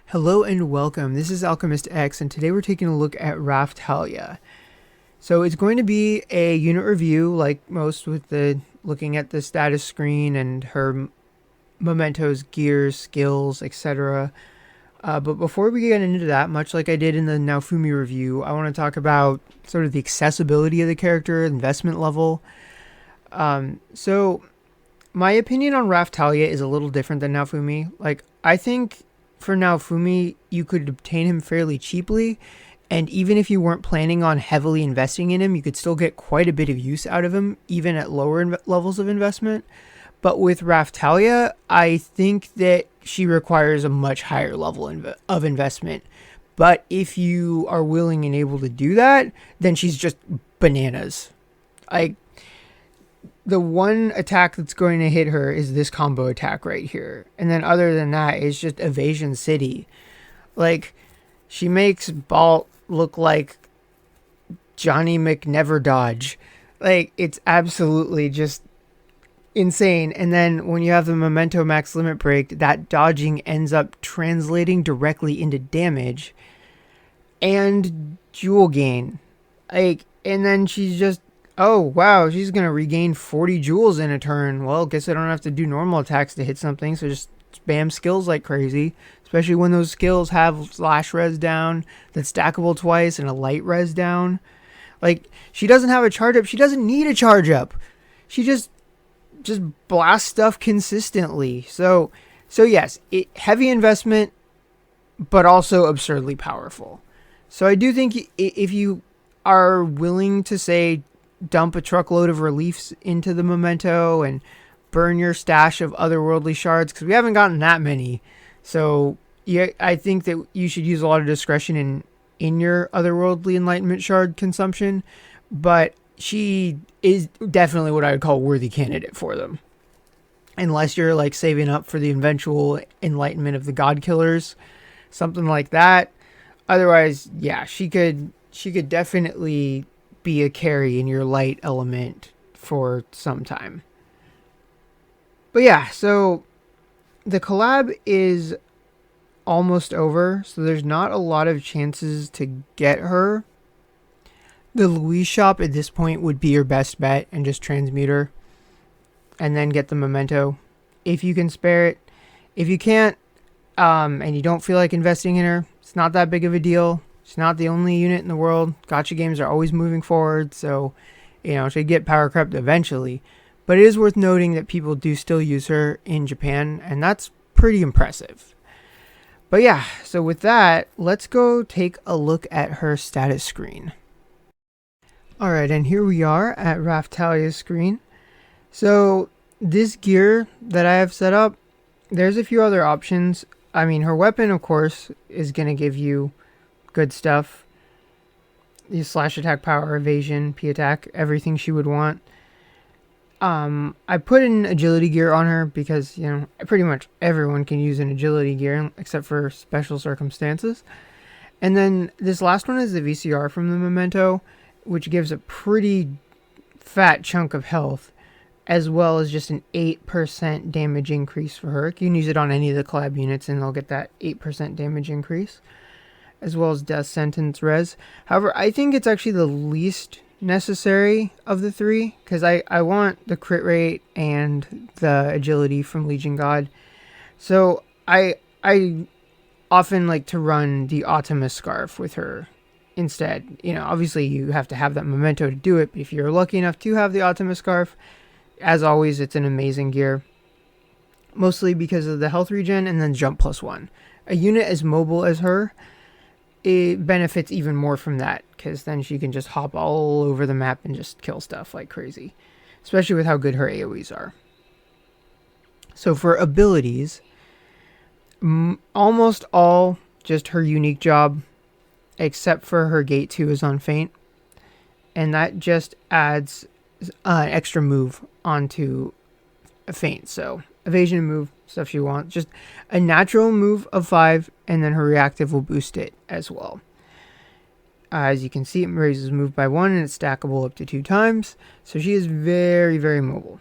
Hello and welcome. This is Alchemist X, and today we're taking a look at Raphtalia. So it's going to be a unit review, like most, with the looking at the status screen and her mementos, gears, skills, etc. But before we get into that, much like I did in the Naofumi review, I want to talk about sort of the accessibility of the character, investment level. So my opinion on Raphtalia is a little different than Naofumi. I think for Naofumi, you could obtain him fairly cheaply, and even if you weren't planning on heavily investing in him, you could still get quite a bit of use out of him, even at lower levels of investment. But with Raphtalia, I think that she requires a much higher level of investment. But if you are willing and able to do that, then she's just bananas. Like, the one attack that's going to hit her is this combo attack right here. And then other than that, it's just Evasion City. Like, she makes Balt look like Johnny McNeverdodge. Like, it's absolutely just insane. And then when you have the Memento Max Limit Break, that dodging ends up translating directly into damage and jewel gain. And then she's just, oh, wow, she's going to regain 40 jewels in a turn. Well, guess I don't have to do normal attacks to hit something, so just spam skills like crazy. Especially when those skills have slash res down, that's stackable twice, and a light res down. Like, she doesn't have a charge up. She doesn't need a charge up. She just blasts stuff consistently. So yes, heavy investment, but also absurdly powerful. So I do think if you are willing to, say, dump a truckload of reliefs into the memento and burn your stash of otherworldly shards, because we haven't gotten that many. So yeah, I think that you should use a lot of discretion in your otherworldly enlightenment shard consumption, but she is definitely what I would call a worthy candidate for them. Unless you're like saving up for the eventual enlightenment of the god killers, something like that. Otherwise, yeah, she could definitely be a carry in your light element for some time. But yeah, so the collab is almost over, so there's not a lot of chances to get her. The Louise shop at this point would be your best bet, and just transmute her and then get the memento if you can spare it. If you can't, and you don't feel like investing in her, it's not that big of a deal. She's not the only unit in the world. Gacha games are always moving forward, so, she'll get power crept eventually. But it is worth noting that people do still use her in Japan, and that's pretty impressive. But yeah, so with that, let's go take a look at her status screen. Alright, and here we are at Raphtalia's screen. So this gear that I have set up, there's a few other options. I mean, her weapon, of course, is going to give you good stuff. The slash attack, power, evasion, P attack, everything she would want. I put an agility gear on her because, pretty much everyone can use an agility gear except for special circumstances. And then this last one is the VCR from the memento, which gives a pretty fat chunk of health, as well as just an 8% damage increase for her. You can use it on any of the collab units and they'll get that 8% damage increase, as well as death sentence res. However, I think it's actually the least necessary of the three, because I want the crit rate and the agility from Legion God. So I often like to run the Alchemist scarf with her instead. Obviously you have to have that memento to do it, but if you're lucky enough to have the Alchemist scarf, as always, it's an amazing gear. Mostly because of the health regen and then jump +1. A unit as mobile as her, it benefits even more from that, because then she can just hop all over the map and just kill stuff like crazy. Especially with how good her AoEs are. So for abilities, almost all just her unique job, except for her Gate 2 is on Feint. And that just adds an extra move onto a Feint. So evasion move, stuff she wants. Just a natural move of 5, and then her reactive will boost it as well. As you can see, it raises move by 1, and it's stackable up to 2 times. So she is very, very mobile.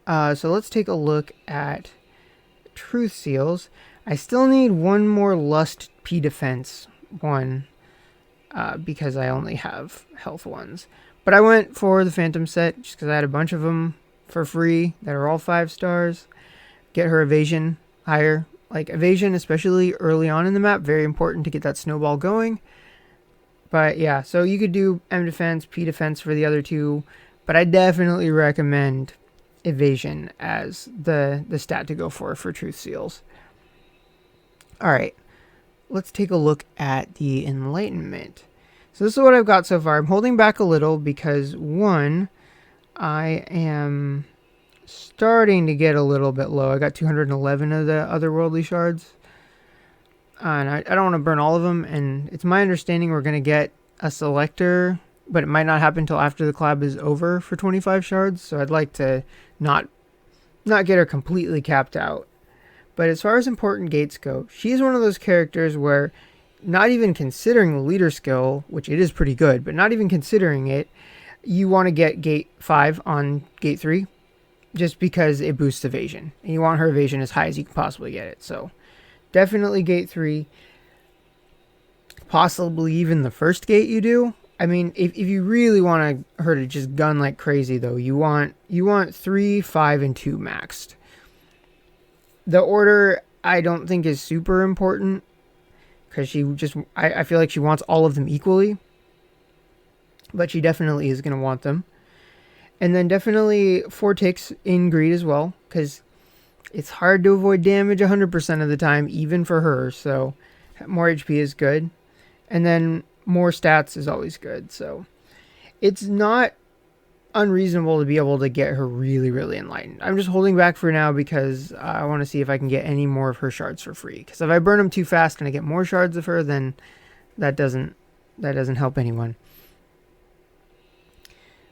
So let's take a look at Truth Seals. I still need one more Lust P defense one because I only have health ones. But I went for the Phantom set just because I had a bunch of them for free that are all 5 stars. Get her evasion higher. Like evasion, especially early on in the map, very important to get that snowball going. But yeah, so you could do M defense, P defense for the other two, but I definitely recommend evasion as the stat to go for truth seals. Alright, let's take a look at the enlightenment. So this is what I've got so far. I'm holding back a little because, one, I am starting to get a little bit low. I got 211 of the otherworldly shards. And I don't want to burn all of them. And it's my understanding we're going to get a selector, but it might not happen until after the collab is over for 25 shards. So I'd like to not get her completely capped out. But as far as important gates go, she's one of those characters where not even considering the leader skill, which it is pretty good, but not even considering it, you want to get gate 5 on gate 3 just because it boosts evasion. And you want her evasion as high as you can possibly get it. So definitely gate 3. Possibly even the first gate you do. I mean, if you really want her to just gun like crazy though, you want 3, 5, and 2 maxed. The order I don't think is super important because she just, I feel like she wants all of them equally. But she definitely is going to want them. And then definitely 4 ticks in greed as well, because it's hard to avoid damage 100% of the time, even for her. So more HP is good. And then more stats is always good. So it's not unreasonable to be able to get her really, really enlightened. I'm just holding back for now because I want to see if I can get any more of her shards for free. Because if I burn them too fast and I get more shards of her, then that doesn't help anyone.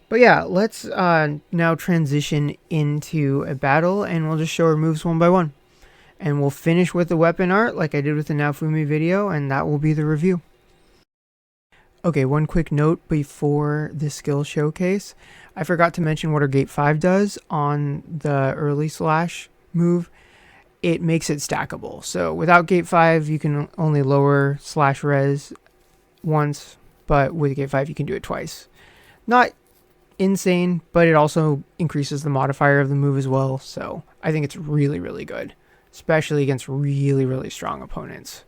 But yeah, let's now transition into a battle, and we'll just show her moves one by one. And we'll finish with the weapon art like I did with the Naofumi video, and that will be the review. Okay, one quick note before the skill showcase. I forgot to mention what her gate 5 does on the early slash move. It makes it stackable. So without gate 5, you can only lower slash res once, but with gate 5, you can do it twice. Not insane, but it also increases the modifier of the move as well. So I think it's really, really good, especially against really, really strong opponents.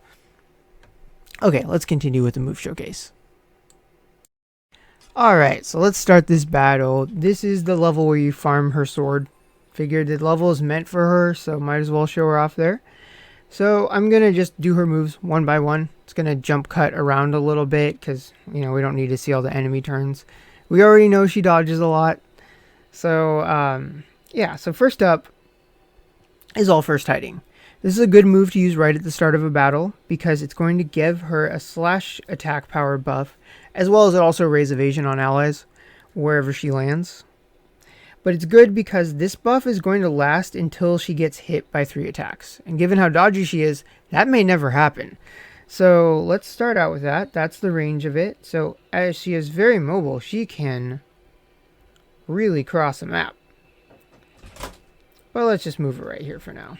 Okay, let's continue with the move showcase. Alright, so let's start this battle. This is the level where you farm her sword. Figured the level is meant for her, so might as well show her off there. So I'm going to just do her moves one by one. It's going to jump cut around a little bit because, you know, we don't need to see all the enemy turns. We already know she dodges a lot. So, yeah, so first up is all first hiding. This is a good move to use right at the start of a battle because it's going to give her a slash attack power buff, as well as it also raise evasion on allies wherever she lands. But it's good because this buff is going to last until she gets hit by 3 attacks. And given how dodgy she is, that may never happen. So let's start out with that. That's the range of it. So as she is very mobile, she can really cross a map. But let's just move her right here for now.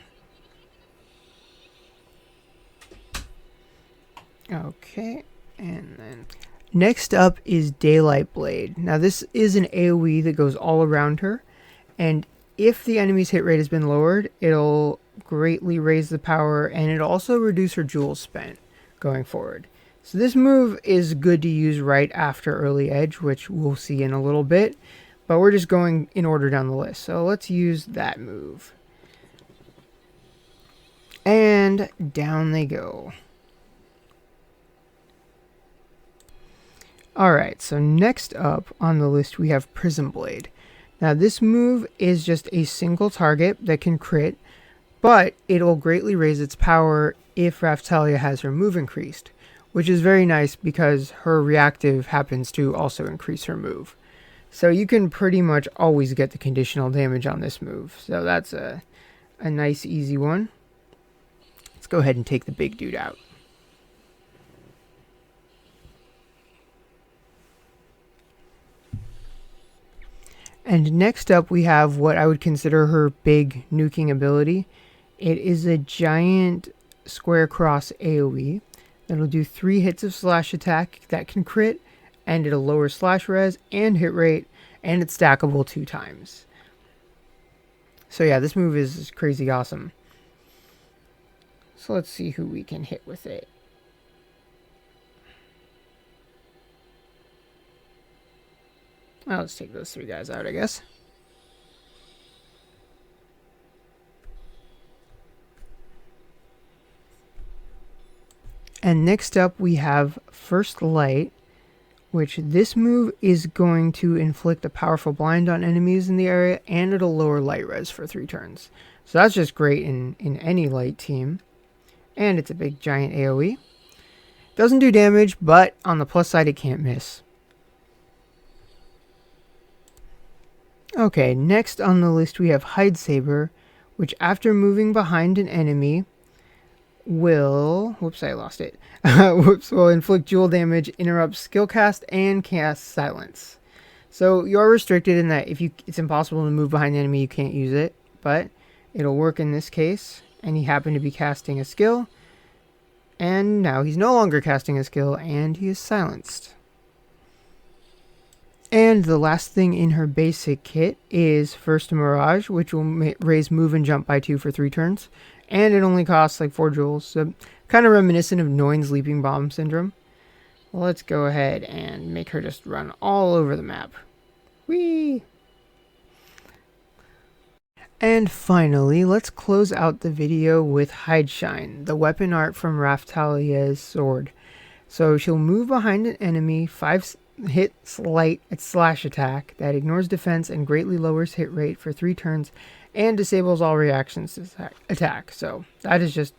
Okay, and then next up is Daylight Blade. Now this is an AoE that goes all around her, and if the enemy's hit rate has been lowered, it'll greatly raise the power, and it'll also reduce her jewels spent going forward. So this move is good to use right after early edge, which we'll see in a little bit, but we're just going in order down the list. So let's use that move. And down they go. Alright, so next up on the list we have Prism Blade. Now this move is just a single target that can crit, but it'll greatly raise its power if Raphtalia has her move increased, which is very nice because her reactive happens to also increase her move. So you can pretty much always get the conditional damage on this move. So that's a nice easy one. Let's go ahead and take the big dude out. And next up we have what I would consider her big nuking ability. It is a giant square cross AoE. It'll do 3 hits of slash attack that can crit, and it'll lower slash res and hit rate, and it's stackable 2 times. So yeah, this move is crazy awesome. So let's see who we can hit with it. Well, let's take those 3 guys out, I guess. And next up we have First Light, which this move is going to inflict a powerful blind on enemies in the area, and it'll lower light res for 3 turns. So that's just great in any light team. And it's a big giant AoE. Doesn't do damage, but on the plus side it can't miss. Okay, next on the list we have Hide Saber, which after moving behind an enemy will... Whoops, I lost it. Will inflict dual damage, interrupt skill cast, and cast silence. So you're restricted in that it's impossible to move behind the enemy, you can't use it. But it'll work in this case, and he happened to be casting a skill. And now he's no longer casting a skill, and he is silenced. And the last thing in her basic kit is First Mirage, which will raise move and jump by 2 for 3 turns. And it only costs like 4 jewels, so kind of reminiscent of Noin's Leaping Bomb Syndrome. Well, let's go ahead and make her just run all over the map. Whee! And finally, let's close out the video with Hide Shine, the weapon art from Raphtalia's sword. So she'll move behind an enemy, 5 hits light at slash attack that ignores defense and greatly lowers hit rate for 3 turns, and disables all reactions to attack. So that is just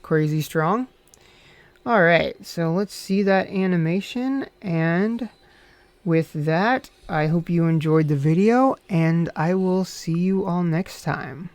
crazy strong. Alright, so let's see that animation, and with that, I hope you enjoyed the video, and I will see you all next time.